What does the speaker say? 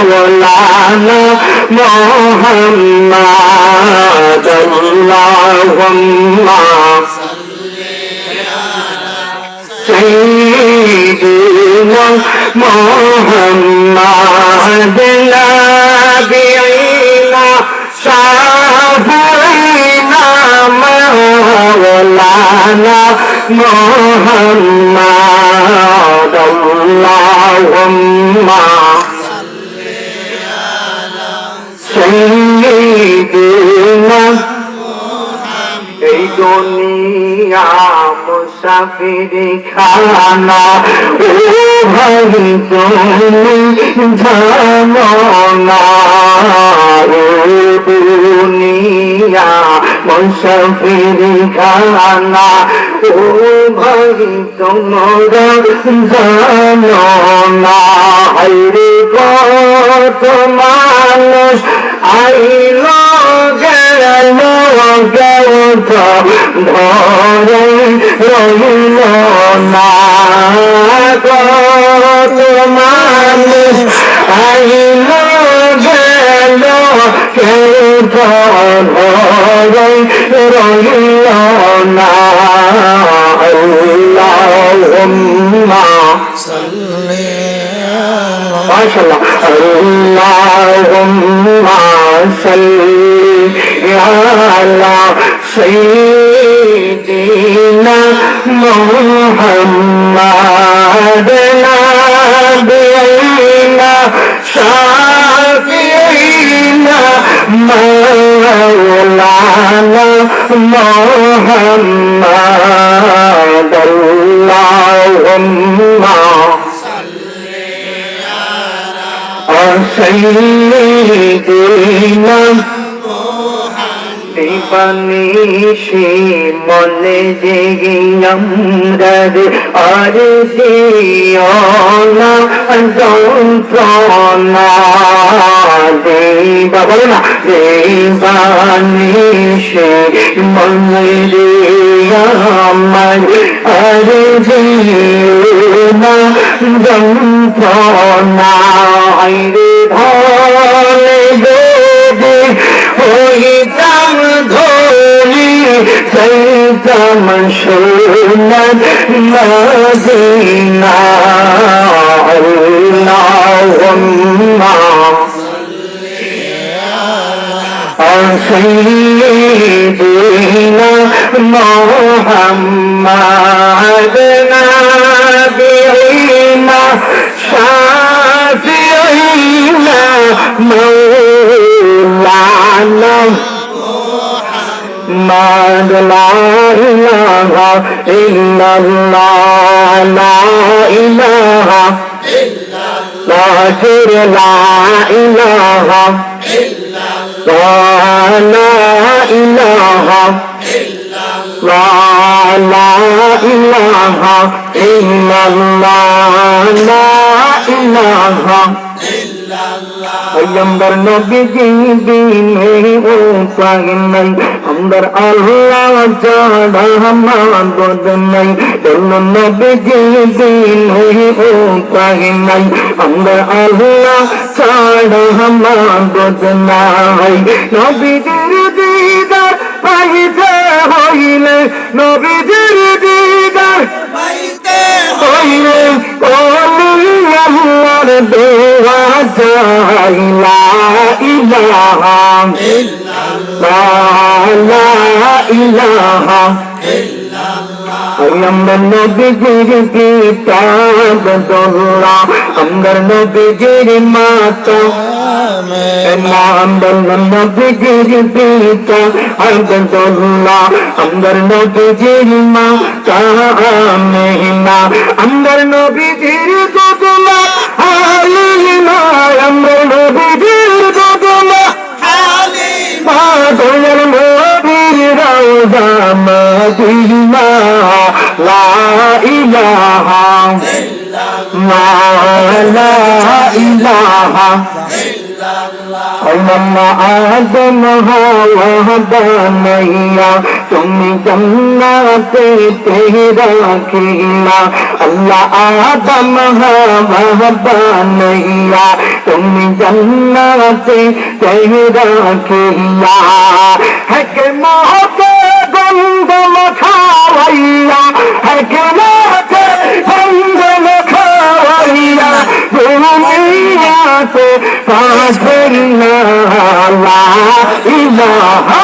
مولانا محمد اللهم سيدنا محمد نبينا شافعنا مولانا محمد اللهم سيدنا এই দুনিয়া মুসাফির খানা ও ভাই তুমি জানো না ও দুনিয়া মুসাফির খানা ও ভাই তোমরা জানো না হায়রে কত মানুষ আইল গেল ধরে রইল না কত মানুষ আইল গেল কেউ ধরে রইল না আল্লাহুম্মা সাল্লি মাশাআল্লাহ আল্লাহুম্মা সাল্লি আলা سيدنا محمد نبينا شافعنا مولانا محمد اللهم سيدنا দিবানিশি মনে জেগে আমরা আর দিও না যন্ত্রণা দেবা বলো না দিবানিশি মনে জেগে আমার আর দিও না যন্ত্রণা রে ধরে দে হইতাম ধরি যাইতাম সোনার মদিনা আল্লাহুম্মা سيدنا محمد نبينا شافعنا مولانا محمد لا إله إلا الله لا إله إلا الله لا إله إلا الله لا إله إلا الله لا إله إلا الله لا إله إلا الله पैगंबर नबी जी दीने ओ पागनई अंदर अल्लाह जाड़ा माबूद नहीं दोनों नबी जी दीने ओ पागनई अंदर अल्लाह जाड़ा माबूद नहीं नबी जी दीदार पाइते होइले नबी जी दीदार पाइते होइले देवा जाय ला इलाहा इल्लल्लाह ला इलाहा इल्लल्लाह पैगंबर नबीजीर किताब दोल्ला अंदर नबीजीर माता अंदर नबीजीर पिता अब्दुल्ला अंदर नबीजीर माता आमीना अंदर नबीजीर दुदुला हालिमा अंदर नबीजीर दुदुला हालिमा दोयर नबीर रौजा मदीना ला इलाहा इल्लल्लाह ला इलाहा আল্লাহ আদম হাওয়া বানাইয়া তুমি জান্নাতে রাখিলা আল্লাহ আদম হাওয়া বানাইয়া তুমি জান্নাতে রাখিলা হিকমতে গন্ধ খাওয়াইয়া হিকমতে গন্ধ খাওয়াইয়া দুনিয়াতে পাঠিয়ে লা ইলাহা